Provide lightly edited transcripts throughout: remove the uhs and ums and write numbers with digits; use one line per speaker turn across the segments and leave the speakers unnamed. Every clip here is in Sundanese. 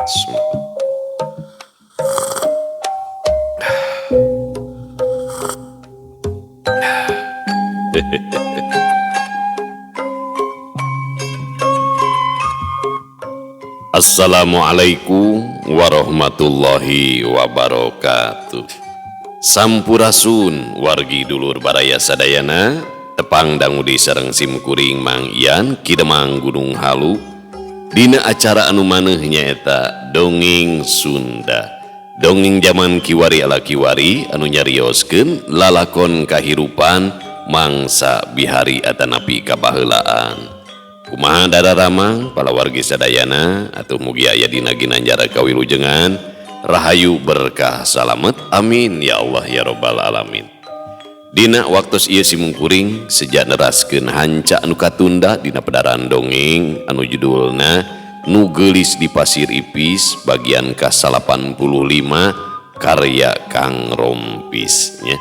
Assalamualaikum warahmatullahi wabarakatuh. Sampurasun wargi dulur baraya sadayana, tepang dangudi sareng simkuring Mang Ian Kidemang Gunung Halu dina acara anu maneh nyaeta dongeng Sunda. Dongeng zaman kiwari ala kiwari anu nyarioskeun lalakon kahirupan mangsa bihari atanapi kabaheulaan. Kumaha dadaramang pala wargi sadayana atuh mugi aya dina ginanjara kawilujengan rahayu berkah salamet amin ya Allah ya rabbal alamin. Dina waktos ieu simungkuring sejak neraskeun hanca anu katunda dina pedaran dongeng anu judulna Nu Geulis di Pasir Ipis bagian ka-85 karya Kang Rompis nya.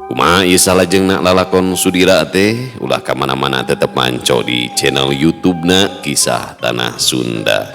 Kumaha ieu salajengna lalakon Sudira teh ulah ka mana-mana tetep manco di channel YouTube-na Kisah Tanah Sunda.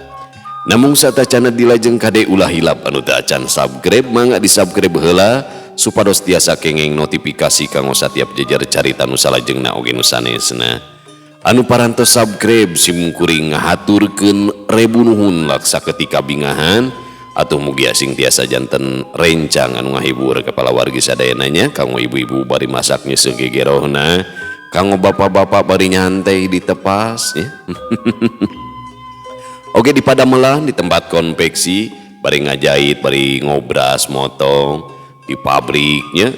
Namung satacana dilajeng kade ulah hilap anu teu acan subscribe mangga di subscribe heula supados tiasa kenging notifikasi kanggo satiap jejer carita nu salajengna oge nu sanesna. Anu parantos subscribe simkuring ngahaturkeun rebu nuhun laksa ketika bingahan atuh mugi asing tiasa janten rencang anu ngahibur kepala wargi sadayana nya kanggo ibu-ibu bari masak nyeuseung gegerohna, kanggo bapak-bapak bari nyantai di tepas ya. Oge di padamelan di tempat konveksi bari ngajait bari ngobras motong di pabriknya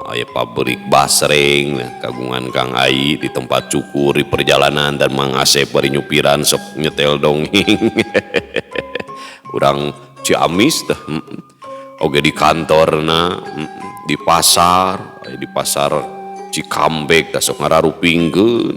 aya pabrik basreng kagungan Kang Ai di tempat cukur di perjalanan dan Mang Asep bari nyupiran sok nyetel dongeng. Urang Ciamis teh oge di kantorna di pasar Cikambek teh sok ngararupingkeun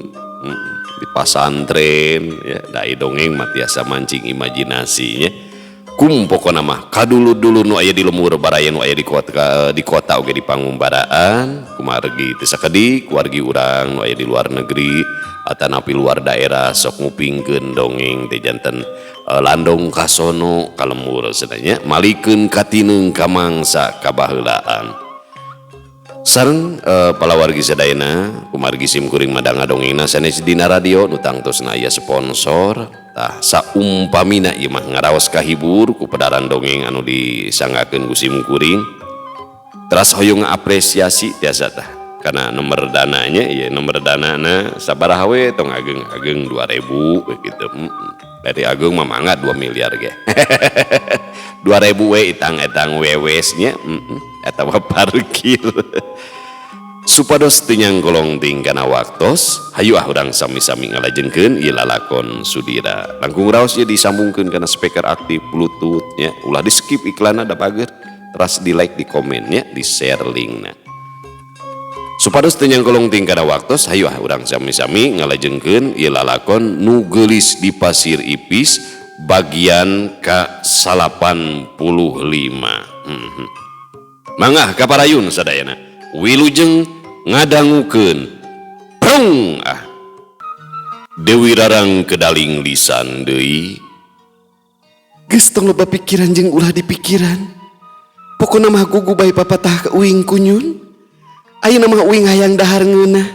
di pasantren ya dai dongeng mah tiasa mancing imajinasinya. Pokona mah kadulu-dulu nu aya di lemur baraya nu aya di kota oge di pangumbaraan kumargi teu sakedik wargi urang nu aya di luar negeri atanapi luar daerah sok ngupingkeun dongeng teh janten landong kasono ka lemur sadaya malikeun katineung ka mangsa kabaheulaan. Sareng pala wargi sadayana kumargi simkuring madanga dongengna sanes dina radio nu tangtosna aya sponsor tah saumpamina ieu mah ngaraos kahibur ku pedaran dongeng anu disanggakeun ku simkuring teras hoyong ngapresiasi tiasa tah kana nomor dananya ieu nomor danana sabaraha we tong ageng 2000 begitu dari agung mah mangga 2 miliar ge 2000 we itang-etang wewesnya eta parkir supados teu nyanggolong ting kana waktos hayu urang sami-sami ngalajengkeun ieu lalakon Sudira langkung raos ieu disambungkeun kana speaker aktif bluetooth nya ulah di skip iklanna da bager teras di like di komen nya di share linkna supados teu nyanggolong ting kana waktos hayu urang sami-sami ngalajengkeun ieu lalakon Nu Geulis di Pasir Ipis bagian ka-85 mangga kaparayun sadayana wilujeng ngadangukeun prong Dewi Rarang kedaling lisan deui geus tong loba pikiran jeung ulah dipikiran pokona mah gugu bae papatah ka uing kunyun ayeuna mah uing hayang dahar ngeunah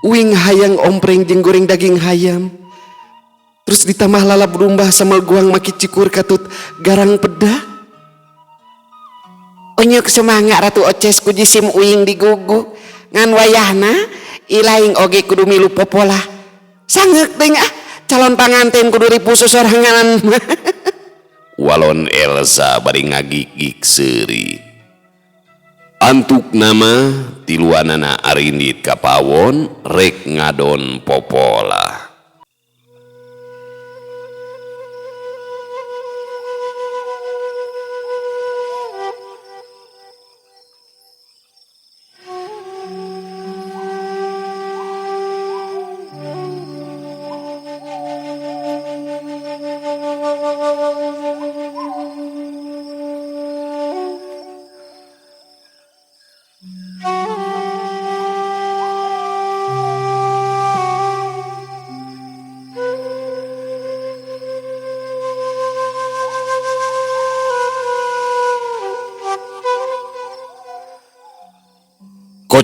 uing hayang ompreng jeung goreng daging hayam terus ditambah lalap domba samel guang maki cikur katut garang pedah onyek semangga ratu oces ku jisim uing digugu ngan wayahna ilaing oge kudu milu popolah sangeuk teh calon panganten kudu ripusu sorangan. Walon Elsa bari ngagigik seuri antuk nama tiluanana arindit ka pawon rek ngadon popolah.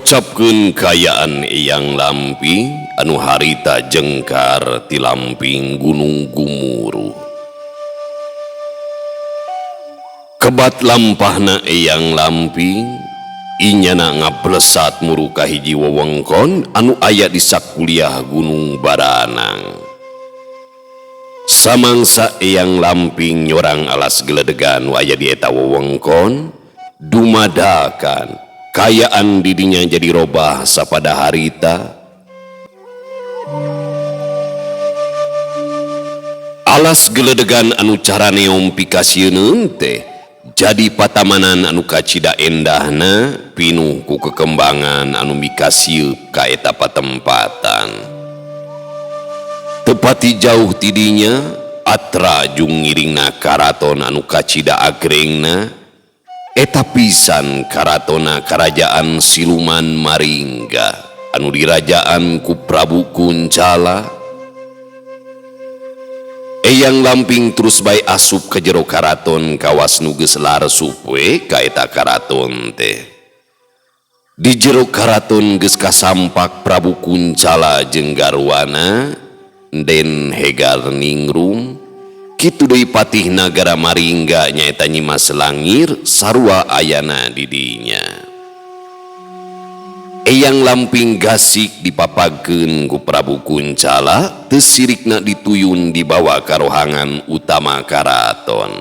ngocapkeun kayaan Eyang Lamping anu harita jengkar ti lamping Gunung Gumuruh. Kebat lampahna Eyang Lamping inyana ngablesat muru ka hiji wewengkon anu aya di sakuliah Gunung Baranang. Samangsa Eyang Lamping nyorang alas geledegan nu aya di eta wewengkon, dumadakan kayaan didinya jadi robah sapada harita. Alas geledegan anu carane ompikasieun teh jadi patamanan anu kacida endahna pinuh ku kekembangan anu mikasieup ka eta patempatan. Tepati jauh tidinya atra jung ngiringna karaton anu kacida agrengna eta pisan karatona Karajaan Siluman Maringga anu dirajaan ku Prabu Kuncala. Eyang Lamping terus bae asup ke jero karaton kawas nu geus laresup we ka eta karaton teh. Di jero karaton geus kasampak Prabu Kuncala jeung garwana Den Hegar Ningrum. Kitu deui patih nagara Maringga nyaeta Nyimas Langir sarua ayana didinya. Eyang Lamping gasik dipapagkeun ku Prabu Kuncala teu sirikna dituyun dibawa ka rohangan utama karaton.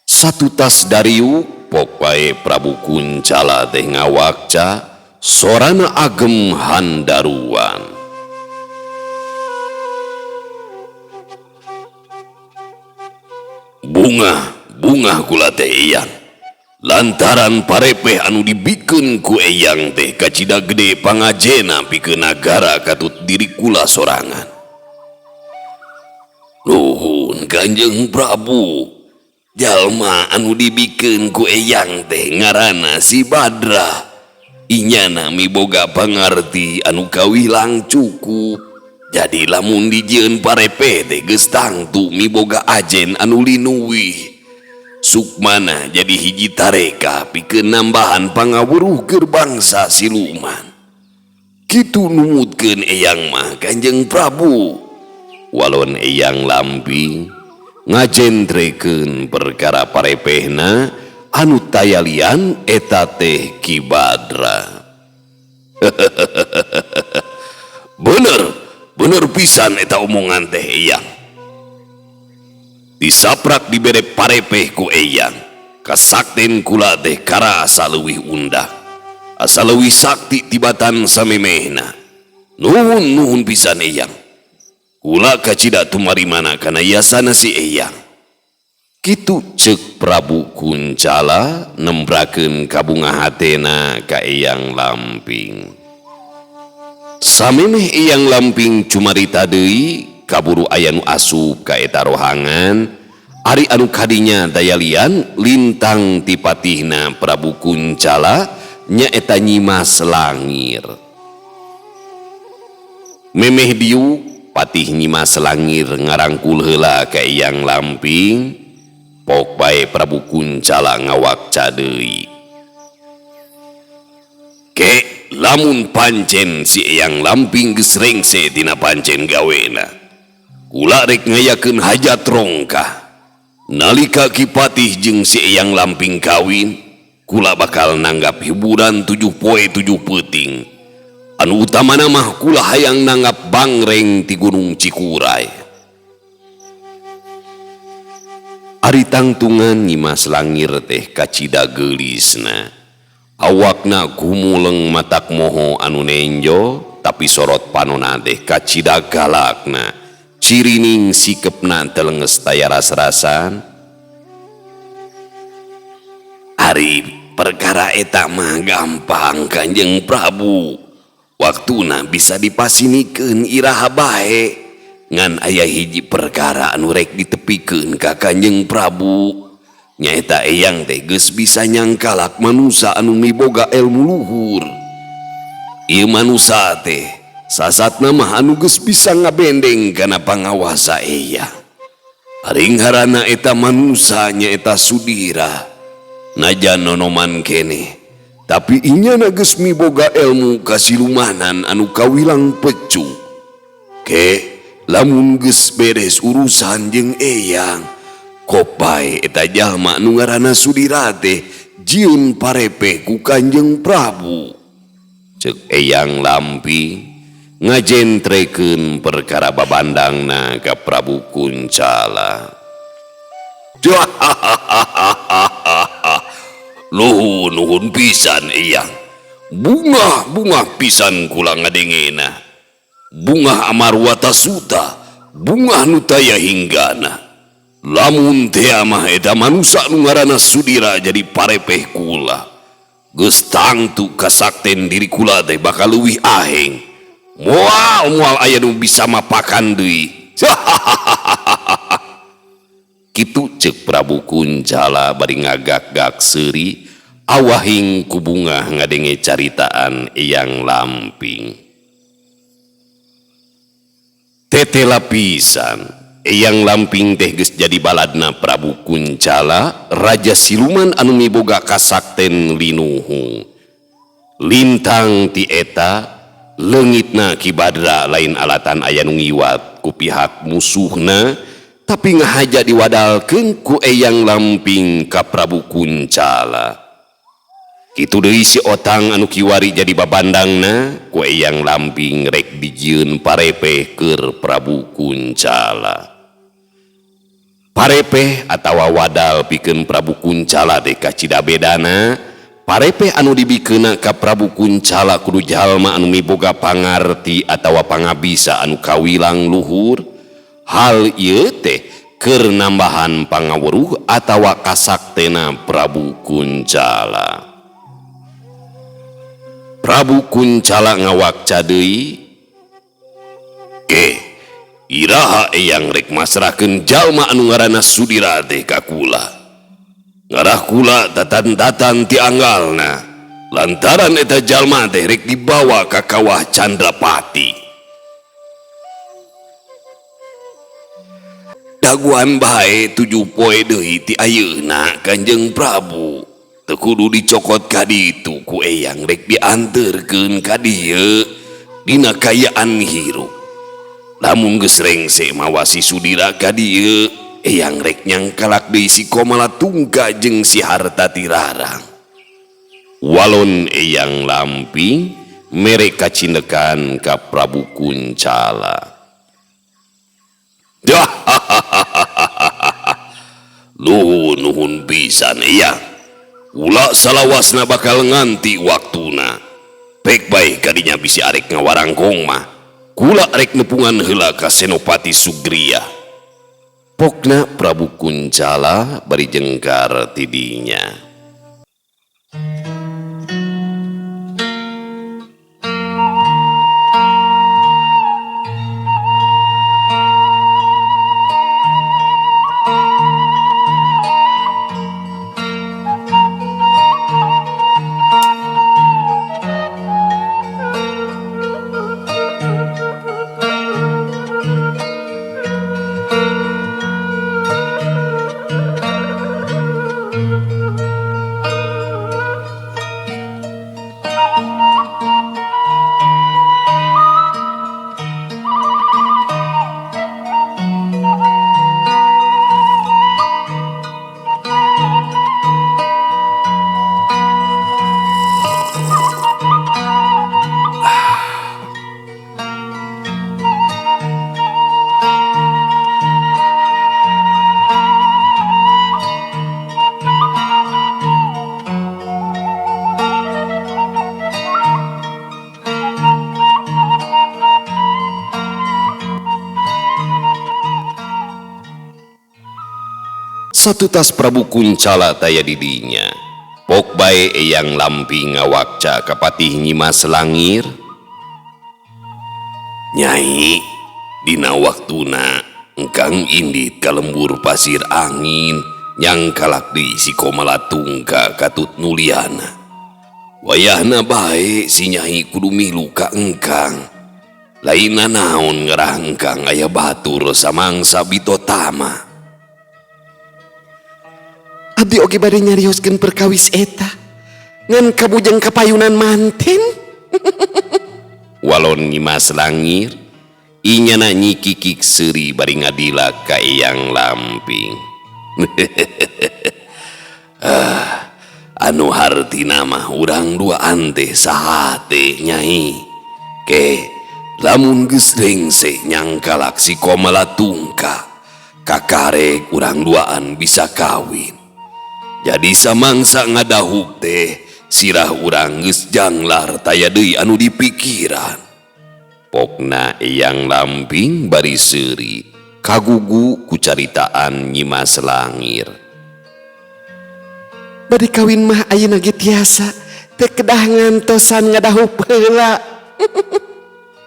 Satu tas dariuk pok bae Prabu Kuncala teh ngawakca sorana agem handaruan. Bunga kula teh Eyang, lantaran parepeh anu dibikeun ku Eyang teh kacida gede pangajena pikeun nagara katut diri kula sorangan. Nuhun Kanjeng Prabu, jalma anu dibikeun ku Eyang teh ngaranna si Badra. Inyana miboga pangarti anu kawilang cukup. Jadi lamun dijieun parepeh teh geus tangtu miboga ajen anu linuwih. Sukmana jadi hiji tareka pikeun nambahan pangawuruh keur bangsa siluman. Kitu numutkeun Eyang mah Kanjeng Prabu. Walon Eyang Lamping ngajentrekeun perkara parepehna anu tayalian eta teh Ki Badra. Bener pisan eta omongan teh Eyang. Disaprak dibere parepeh ku Eyang, kasakten kula teh kara asa leuwih undak, asa leuwih sakti tibatan samemehna. Nuhun pisan Eyang. Kula kacida tumarimana kana yasana si Eyang. Kitu ceuk Prabu Kuncala nembrakeun kabunga hatena ka Eyang Lamping. Samemeh Eyang Lamping cumarita deui kaburu aya nu asup ka eta rohangan. Ari anu kadinya dayalian lintang ti patihna Prabu Kuncala nyaeta Nyimas Langir. Memeh diu patih Nyimas Langir ngarangkul heula ka Eyang Lamping, pok bae Prabu Kuncala ngawakca deui. Lamun pancen si Eyang Lamping geus rengse tina pancen gawena, kula rek ngayakeun hajat rongkah. Nalika Ki Patih jeung si Eyang Lamping kawin, kula bakal nanggap hiburan 7 poe 7 peuting. Anu utamana mah kula hayang nanggap bangreng ti Gunung Cikuray. Ari tangtungan Nyimas Langir teh kacida geulisna. Awakna gumuleng matak moho anu nenjo, tapi sorot panona teh kacida galakna. Cirining sikepna telenges taya ras-rasan. Ari perkara eta mah gampang Kanjeng Prabu. Waktuna bisa dipasinikeun iraha bae. Ngan aya hiji perkara anu rek ditepikeun ka Kanjeng Prabu. Nyaeta Eyang teh geus bisa nyangkalak manusa anu miboga ilmu luhur. Ieu manusa teh sasatna mah anu geus bisa ngabendeng kana pangawasa Eyang. Paring harana eta manusa nyaeta Sudira. Najan nonoman kene Tapi inyana geus miboga ilmu kasilumanan anu kawilang pecu. Ke lamun geus beres urusan jeung eyang, kopay eta jalma anu ngaranna Sudira teh jieun parepeh ku Kanjeng Prabu. Ceuk eyang Lamping ngajentrekeun perkara babandangna ka Prabu Kuncala. Nuhun pisan eyang. Bunga pisan kula ngadengena. Bunga amarwata suta, bunga nu taya hinggana. Lamun teh mah eta manusa nu ngaranna Sudira jadi parepeh kula. Geus tangtu kasakten diri kula teh bakal leuwih aheng. Moal aya nu bisa mapakan deui. Kitu ceuk Prabu Kuncala bari ngagak-gak seuri awahing ku bunga ngadenge caritaan eyang Lamping. Tetela pisan eyang Lamping teh geus jadi baladna Prabu Kuncala, raja siluman anu miboga kasakten linuhung. Lintang ti eta leungitna Ki Badra lain alatan aya nu ngiwat ku pihak musuhna, tapi ngahaja diwadalkeun ku eyang Lamping ka Prabu Kuncala. Kitu deui si Otang anu kiwari jadi babandangna ku eyang Lamping rek dijieun parepeh keur Prabu Kuncala. Parepeh atawa wadal pikeun Prabu Kuncala teh kacida bedana. Parepeh anu dibikeunna ka Prabu Kuncala kudu jalma anu miboga pangarti atawa pangabisa anu kawilang luhur. Hal ieu teh keur nambahan pangawuruh atawa kasaktena Prabu Kuncala. Prabu Kuncala ngawakca deui, iraha eyang rek masrahkeun jalma anu ngaranna Sudira teh ka kula. Ngarah kula tatan-tatan ti anggalna, lantaran eta jalma teh rek dibawa ka kawah Candrapati. Daguan bae 7 poe deui ti ayeuna Kanjeng Prabu. Teu kudu dicokot ka ditu ku eyang rek dianterkeun ka dieu dina kayaan hirup. Lamun geus rengse mawa si Sudira ka dieu, eyang rek nyangkalak deui si Komalatungka jeung si Hartatirarang. Walon eyang Lamping mere kacindekan ka Prabu Kuncala. Nuhun pisan eyang. Ulah salawasna bakal nganti waktuna. Pek bae kadinya bisi arek ngawarangkong mah. Kula arek nepungan heula ka Senopati Sugriya. Pokna Prabu Kuncala bari jengkar tidinya. Satu tas Prabu Kuncala taya didinya. Pok bae eyang Lamping ngawakca ka Patih Nyimas Langir. Nyai, dina waktuna engkang indit ka lembur pasir angin nyangkalak deui si Komalatungka katut nuliana. Wayahna bae si Nyai kudu milu ka engkang. Lainna naon ngarah engkang aya batur samangsa Bitotama.
Abdi oge bade nyarioskeun perkawis eta. ngan kabujeng kapayunan manten.
Walon Nyimas Langir inyana nyikikik seuri bari ngadila ka Eyang Lamping. Anu hartina mah urang duaan teh saha teh Nyai. Ke lamun geus rengse nyangkalak si Komala Tungka kakarek urang duaan bisa kawin. Jadi samangsa ngadahuk teh sirah urang geus janglar taya deui anu dipikiran. Pokna Eyang Lamping bari seuri kagugu ku caritaan Nyimas Langir.
Bari kawin mah ayeuna ge tiasa teu kedah ngantosan ngadahuk heula.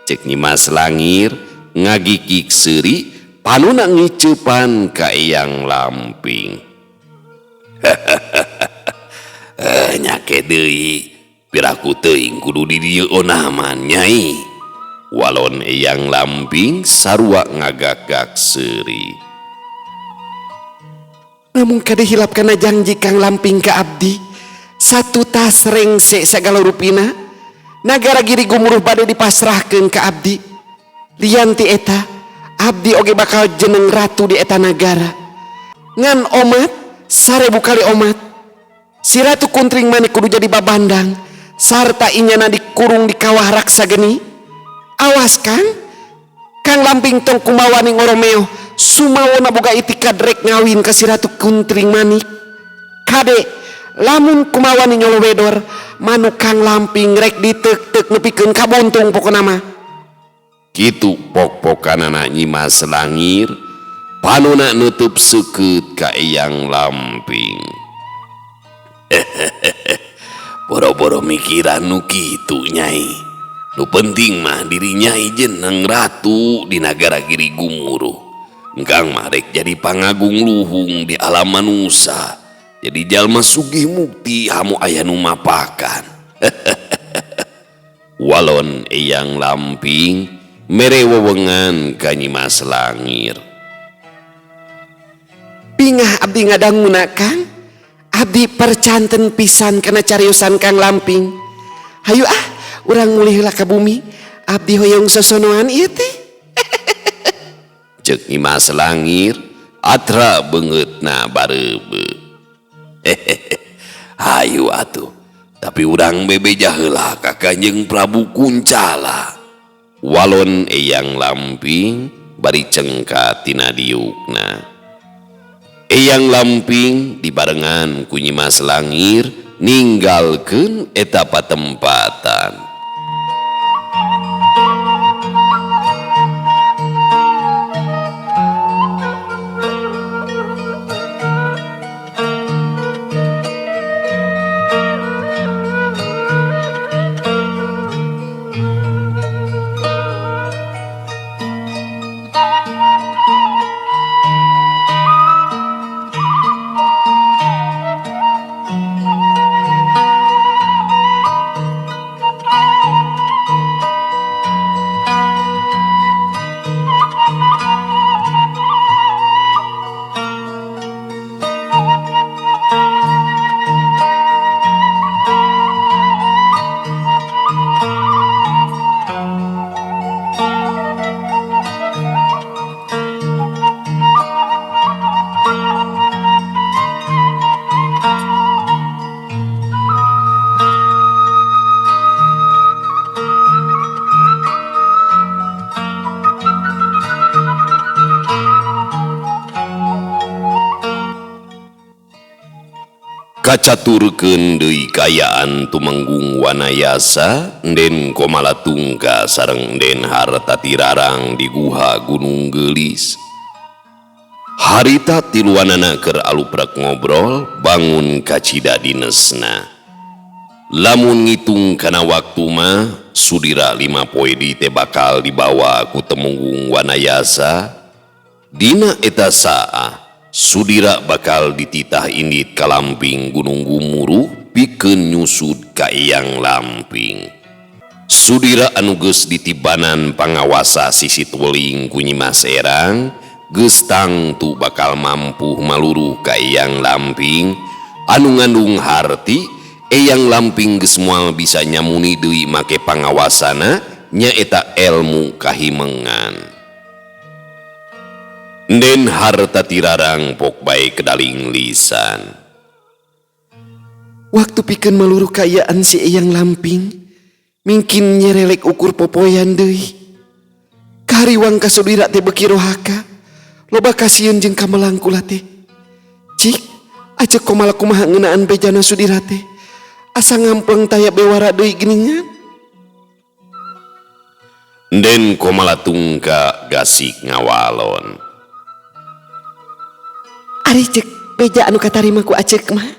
Cek Nyimas Langir ngagikik seuri panuna ngiceupan ka Eyang Lamping. Nyake deui piraku teuing kudu di dieu onaman Nyai. Walon Eyang Lamping sarua ngagagak seuri.
Namun kada hilap kana janji Kang Lamping ka abdi satu tas rengse sagala rupina nagara giri gumuruh bade dipasrahkeun ka abdi. Lianti eta abdi oge bakal jeneng ratu di eta nagara. Ngan omat sarebu kali omat si Ratu Kuntring Manik kudu jadi babandang sarta inyana dikurung di kawah raksa geni. Awas Kang Lamping tong kumawani ngoromeo sumawona boga itikad rek ngawin ka si Ratu Kuntring Manik. Kade lamun kumawani nyolowedor manuk Kang Lamping rek diteuk-teuk nepikeun kabuntung pokona mah.
Kitu pok-pokanana Nyimas Langir panuna nutup seukeut ka Eyang Lamping. Boro-boro mikiran nu kitu Nyai. Nu penting mah diri Nyai jeneng ratu di nagara giri gumuruh. Engkang mah rek jadi pangagung luhung di alam manusia. Jadi jalma sugih mukti hamu aya nu mapakan. Walon Eyang Lamping mere wewengan ka Nyimas Langir.
Pingah abdi ngadanguna Kang. Abdi percanten pisan kana cariusan Kang Lamping. Hayu urang mulih heula ka bumi. Abdi hoyong sosonoan ieu teh.
Cek Nyimas Langir atra beungeutna bareube. Hayu atuh. Tapi urang bebeja heula ka Kanjeng Prabu Kuncala. Walon Eyang Lamping bari cengkat tina diukna. Eyang Lamping dibarengan ku Nyimas Langir ninggalkeun eta patempatan. Kacaturkeun deui kayaan tumenggung Wanayasa den Komala Tungka sareng den Hartatirarang di guha Gunung Gelis. Harita tiluanana keur aluprek ngobrol bangun kacida dinesna. Lamun ngitung kana waktu mah sudira 5 poe di teh bakal dibawa ku Temunggung Wanayasa. Dina eta saah sudira bakal dititah indit ka Lamping Gunung Gumuruh pikeun nyusud ka Eyang Lamping. Sudira anu geus ditibanan pangawasa sisit weling ku Nyimas Erang geus tangtu bakal mampu maluruh ka Eyang Lamping anu ngandung harti Eyang Lamping geus moal bisa nyamuni deui make pangawasana nyaeta ilmu kahimengan. Den harta tirarang pok bae kedaling lisan.
Waktu pikeun maluruh kayaan si Eyang Lamping, mungkin nyerelek ukur popoyan deui. Kariwang kasudira teh beki rohaka, loba kasieun jeung kamelang kula teh. Cik, ajek komaha kumaha ngeunaan bejana sudira teh. Asa ngampleng taya bewara deui geuningan.
Den Komalatungka gasik ngawalon.
Ari cek beja anu katarima ku acek mah.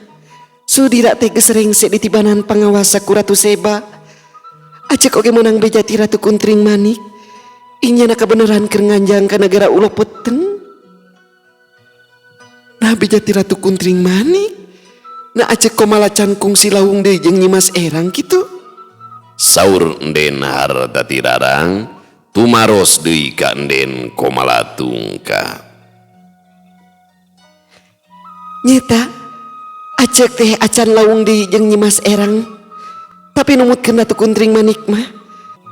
Sudira teh geus rengse di tibanan pangawasa ku Ratu Seba. Acek oge meunang beja ti Ratu Kuntring Manik. Inyana kebenaran keur nganjang ka negara ulah peteng. Nah beja ti Ratu Kuntring Manik. Nah acek komalah can kungsi lawung deui jeung Nyimas Erang kitu.
Saur Den harta tirarang tumaros deui ka Den Komalatungka.
Nyeta, acek teh acan lawung deui jeung Nyimas Erang. Tapi numutkeun Ratu Kuntring Manik mah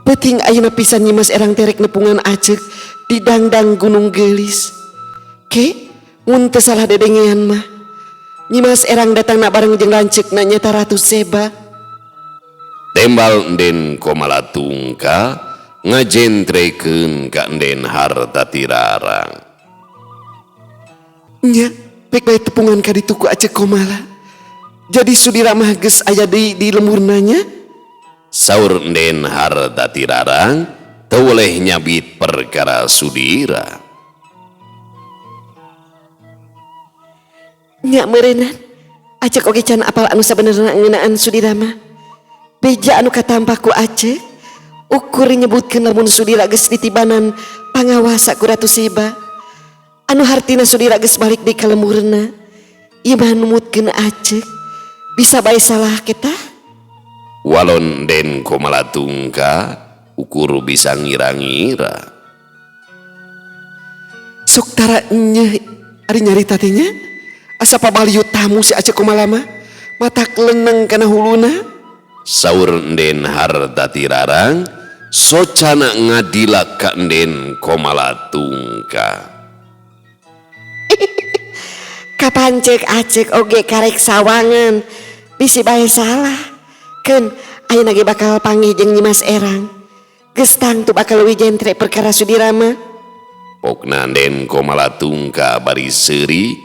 penting ayeuna pisan Nyimas Erang terek nepungan acek di dangdang Gunung Gelis. Ke, mun teu salah dedengean mah Nyimas Erang datangna bareng jeung lanceukna nyata Ratu Seba.
Tembal Den Komalatungka ngajentrekeun ka Den harta tirarang.
Nya, pek bae tepungan ka ditu ku acek komala. Jadi sudira mah geus aya deui di lemurna nya.
Saur Den harta tirarang teu oleh nyabit perkara sudira.
Nya meureunnan, acek oge can apal anu sabenerna ngeunaan sudira mah. Beja anu katampa ku acek, ukur nyebutkeun lamun sudira geus ditibanan pangawasa ku Ratu Seba. Anu hartina sudira geus balik deui ka lemurna. Ieu mah numutkeun acek bisa bae salah kita.
Walon Den Komalatungka ukur bisa ngira-ngira.
Sok tara nyeh ari nyarita teh nya. Asa pabaliut tamu si acek komala mah matak leuneng kana huluna.
Saur Den harta tirarang socana ngadila ka Den Komalatungka.
Kapan cek acek oge karek sawangan bisi bae salah. Keun ayeuna ge bakal panggih jeung Nyimas Erang. Geus tangtu bakal leuwih jentre perkara sudira mah.
Pokna Den Komalatungka bari seuri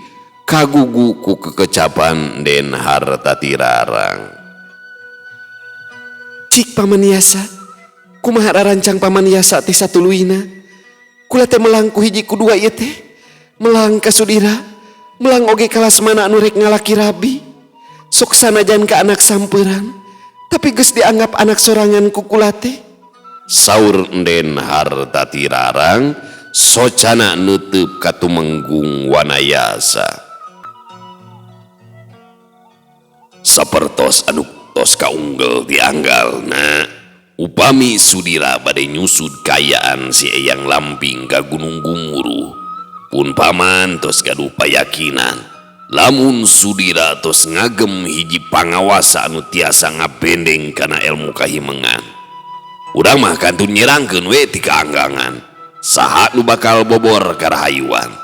kagugu ku kekecapan Den harta tirarang.
Cik pamaniasa, kumaha rarancang pamaniasa teh satuluina. Kula teh melang ku hiji ku dua ieu teh. Melang ka sudira, melang oge ka lasmana anu rek ngalaki rabi. Sok sanajan ka anak sampeuran, tapi geus dianggap anak sorangan ku kula teh.
Saur Den harta tirarang socana neuteub ka tumenggung wanayasa. Sapertos anu tos kaunggel dianggalna, upami sudira bade nyusud kayaan si Eyang Lamping ka Gunung Gumuruh, pun paman tos gaduh payakinan lamun sudira tos ngagem hiji pangawasa anu tiasa ngabendeng kana ilmu kahimengan. Urang mah kantun nyerangkeun we ti kaanggangan saha nu bakal bobor ka rahayuan.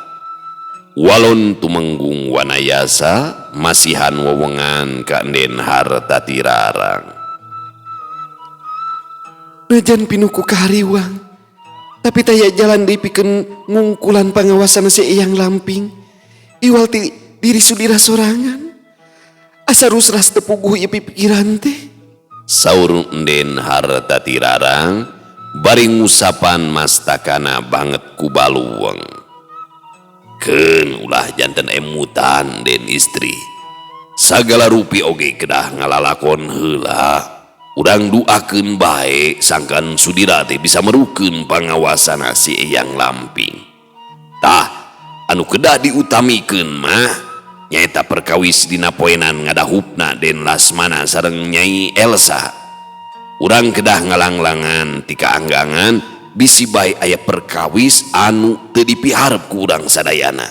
Walon tumenggung wanayasa masihan wewengan ka Den harta tirarang.
Najan pinuku kahariwang, tapi taya jalan deui pikeun ngungkulan pangawasana si Eyang Lamping. Iwal ti diri sudira sorangan. Asa rusras teu puguh ieu pikiran teh.
Saur Den harta tirarang bari ngusapan mastakana banget ku baluweng. Keun ulah janten emutan Den istri. Sagala rupi oge kedah ngalalakon heula. Urang duakeun bae sangkan sudira teh bisa merukeun pangawasana si Eyang Lamping. Tah anu kedah diutamikeun mah nyaeta perkawis dina poenan ngadahupna Den Lasmana sareng Nyai Elsa. Urang kedah ngalanglangan ti kaanggangan bisi bae aya perkawis anu teu dipiharep ku urang sadayana.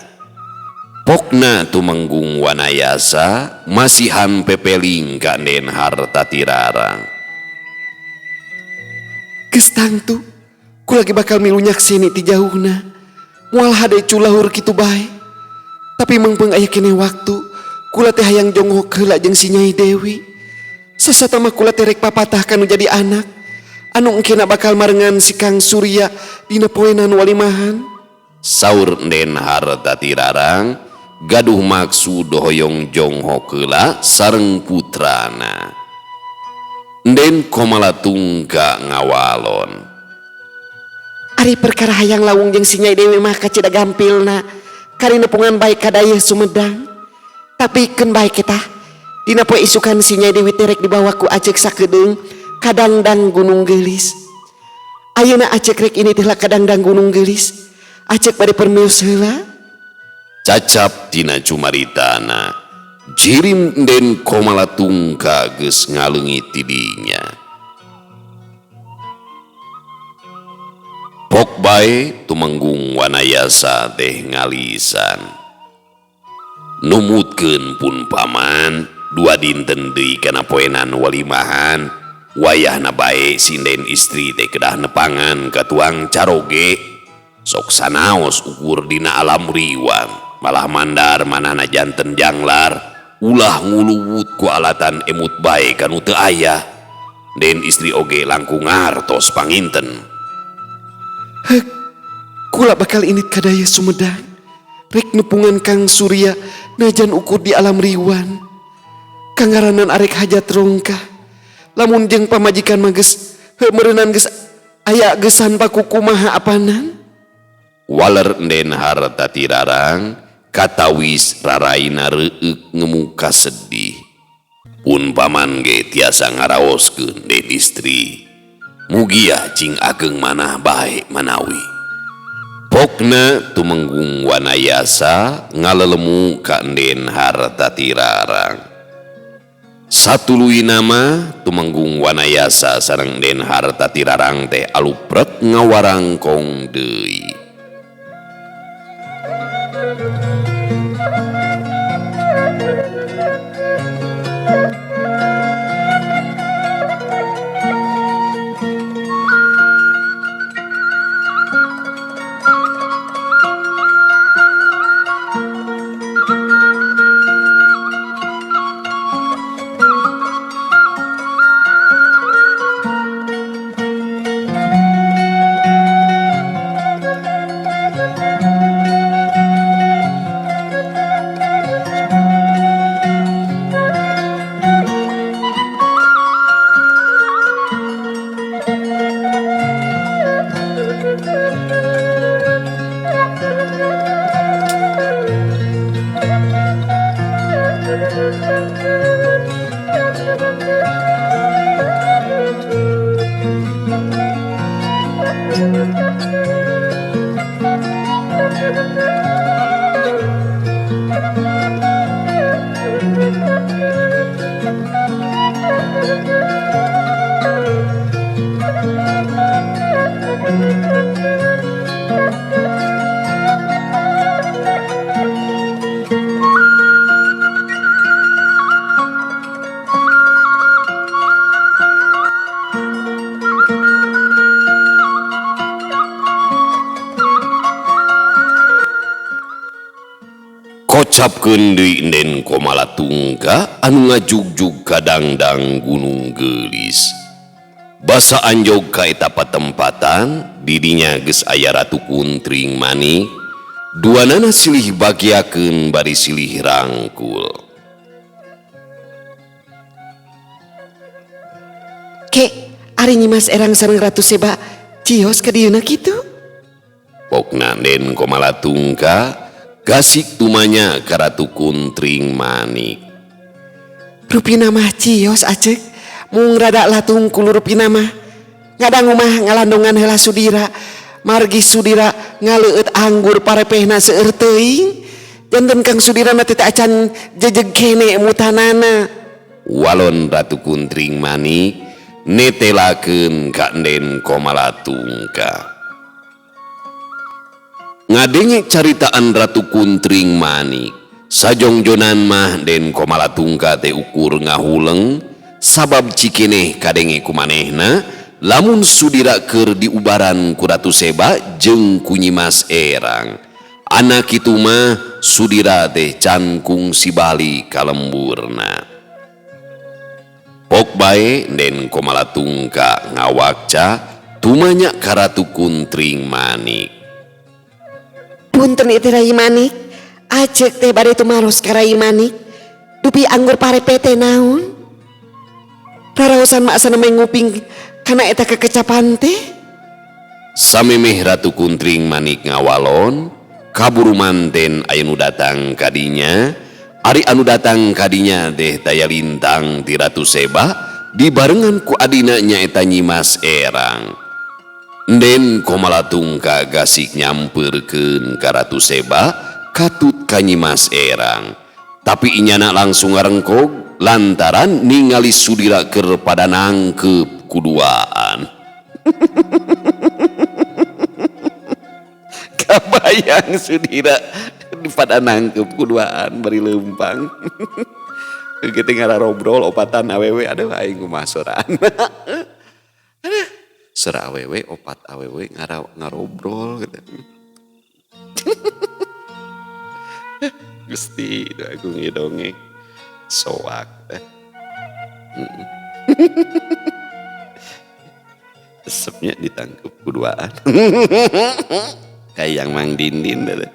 Pokna tumenggung wanayasa masihan pepeling ka Den harta tirarang.
Geus tangtu ku lagi bakal milunyak sini ti jauhna moal hade culahur kitu bae. Tapi mengpeung aya kene waktu kula teh hayang jonghok heula jeung si Nyai Dewi. Sasata mah kula teh rek papatah kanu jadi anak anu engkena bakal marengan si Kang Surya dina poenan walimahan.
Saur Den harta tirarang gaduh maksud hoyong jonghok heula sareng putrana. Den Komalatungka ngawalon.
Ari perkara hayang lawung jeung si Nyai Dewi mah kacida gampilna kari nepungan baik kadayeuh Sumedang. Tapi keun bae kita dina poe isukan si Nyai Dewi terek dibawa ku Acek sakedeung ka Dangdang Gunung Geulis. Ayeuna Acek rek ini teh ka Dangdang Gunung Geulis. Acek bade permios heula.
Cacap tina cumaritana jirim Den Komalatungka geus ngaleungit ti dinya. Pok bae tumenggung wanayasa teh ngalisan. Numutkeun pun paman dua dinten deui kana poenan walimahan wayahna bae sinden istri teh kedah nepangan ka tuang caroge sok sanaos ukur dina alam riwang. Malah mandar manana janten janglar ulah nguluwut ku alatan emut bae kanu teu aya. Den istri oge langkung ngartos panginten.
Hek, kula bakal init kadaya Sumedang rek nepungan Kang Surya najan ukur di alam riwan. Kangaranan arek hajat rongkah lamun jeung pamajikan mah geus meureunnan geus aya geusan paku kumaha apanan.
Waler Den harta tirarang katawis raraina reueuk ngemuka sedih. Pun paman ge tiasa ngaraoskeun Den istri. Mugia cing ageng manah bae manawi. Pokna tumenggung wanayasa ngalelemu ka Den harta tirarang. Satuluy nama tumenggung wanayasa sareng Den harta tirarang teh aluprek ngawarangkong deui. Kocapkeun deui Den Komalatungka anu ngajugjug ka Dangdang Gunung Geulis. Basa anjog ka eta patempatan didinya geus aya Ratu Kuntring Manik. Duanana silih bagiakeun bari silih rangkul.
Ke, ari Nyimas Erang sareng Ratu Seba cios ka dieuna kitu?
Pokna Den Komalatungka gasik tumanya ka Ratu Kuntring Manik.
Rupina mah cios Acek, mung rada latung kulu rupina mah. Ngadangu mah ngalandongan heula Sudira, margi Sudira ngaleueut anggur parepehna seueur teuing. Janten Kang Sudira mah teh acan jejeg kene mutanana.
Walon Ratu Kuntring Manik netelakeun ka Den Komalatungka. ngadenge caritaan Ratu Kuntring Manik sajongjonan mah den komala tungka teh ukur ngahuleng sabab cikeneh kadenge kumanehna lamun sudira keur diubaran ku Ratu Seba jeung ku Nyimas Erang anak kitu mah sudira teh can kungsi bali ka lemburna. Pok bae den komala tungka ngawakca tumanya ka Ratu Kuntring Manik.
Punten itu Rai Manik, ajek teh bade tumaros ka Rai Manik, dupi anggur parepete naon? Raraosan maksana menguping kana eta kekecapan teh?
Samemeh Ratu Kuntring Manik ngawalon, kaburu manten aya nu datang kadinya, ari anu datang kadinya teh daya lintang ti Ratu Seba dibarengan ku adina nyaeta Nyimas Erang. Den komala tungka gasik nyamperkeun ka Ratu Seba katut ka Nyimas Erang tapi inyana langsung ngarengkog lantaran ningali sudira keur pada nangkep kuduaan. Kabayang sudira pada nangkep kuduaan bari leumpang. Kita ngararobrol opatan awewe aduh aing kumaha soraan. Sera awewe opat awewe ngarobrol gitu. Gusti itu aku ngidongeng soak teh. Resepnya ditangkap kuduaan. Kayak yang Mang Dindin teh.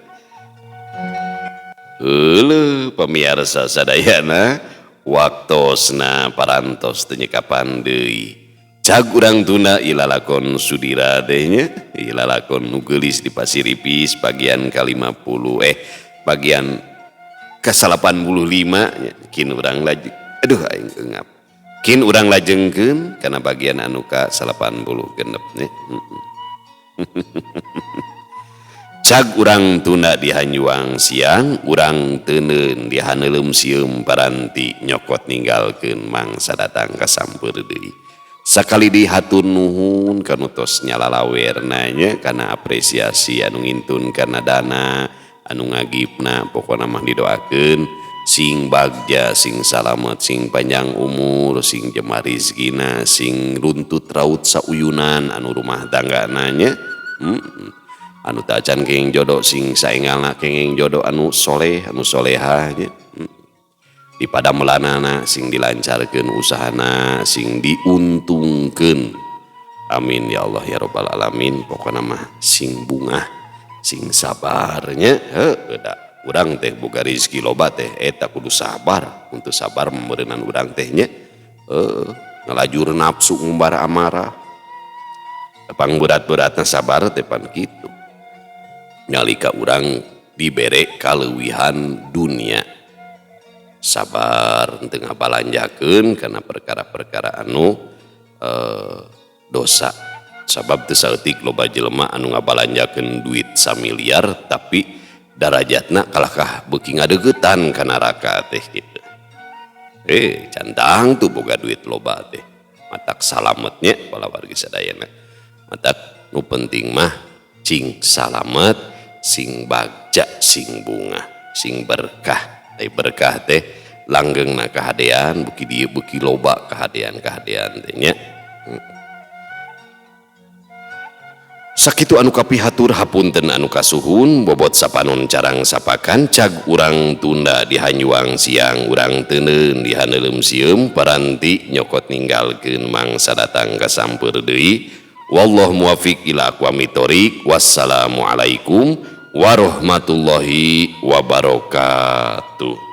Heuleul pamiarsa sadayana waktosna parantos teu nyekapan deui. Cag urang tunda ilalakon sudira dehnya ilalakon nugelis di Pasiripis bagian ke-50 bagian ke-85 kin urang lajeng aduh aing eungap kin urang lajengkeun kana bagian anu ka-80 genep nya. Cag urang tunda di Hanyuang siang urang teuneun di Haneulem sieum paranti nyokot ninggalkeun mangsa datang ka samper deui. Sakali dihatur nuhun kanu tos nyalalawer nya kana apresiasi anu ngintun kana dana anu ngagipna pokona mah didoakeun sing bagja sing salamet sing panjang umur sing jemah rizkina sing runtut raut sauyunan anu rumah tanggana nya anu tacan kenging jodoh sing saengalna kenging jodoh anu soleh anu solehah nya. Di padamelanana sing dilancarkeun usahana sing diuntungkeun amin ya Allah ya rabbal alamin pokona mah sing bungah sing sabarnya da urang teh boga rezeki loba teh eta kudu sabar untuk sabar meureunan urang teh nya ngalajur nafsu ngumbar amarah tepang berat-beratna sabar teh pan kitu nalika urang dibere kaleuwihan dunia sabar teu ngabalanjakeun kana perkara-perkara anu dosa sabab teu saeutik loba jelema anu ngabalanjakeun duit 1 miliar tapi darajatna kalahkah beuki ngadeugetan ka neraka teh kitu. Cantang tuh boga duit loba teh matak salamet nya bala wargi sadayana matak nu penting mah cing salamet sing bagja sing bunga sing berkah. Berkah teh langgengna kahadean buki dieu buki loba kahadean teh nya. Sakitu anu kapihatur hapunten anu kasuhun bobot sapanon carang sapakan cag urang tunda di Hanyuang siang urang teuneun di Haneulem sieum paranti nyokot ninggalkeun mangsa datang ka samper deui. Wallahu muwaffiq ila aqwamit thoriq. Wassalamualaikum warahmatullahi wabarakatuh.